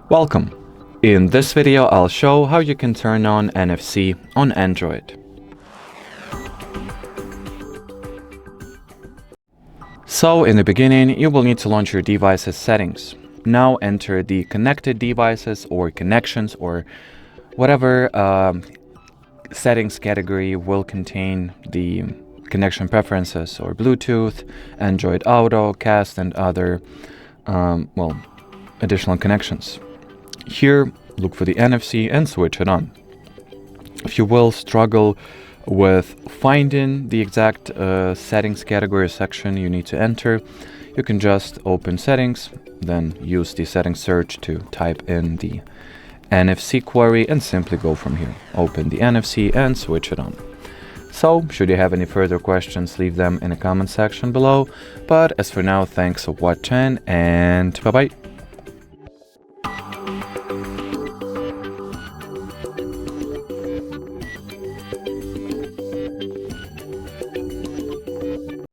Welcome! In this video I'll show how you can turn on NFC on Android. So in the beginning you will need to launch your device's settings. Now enter the connected devices or connections or whatever settings category will contain the connection preferences or Bluetooth, Android Auto, Cast and other additional connections. Here, look for the NFC and switch it on. If you will struggle with finding the exact settings category section you need to enter, you can just open settings, then use the settings search to type in the NFC query and simply go from here. Open the NFC and switch it on. So, should you have any further questions, leave them in the comment section below. But as for now, thanks for watching and bye-bye.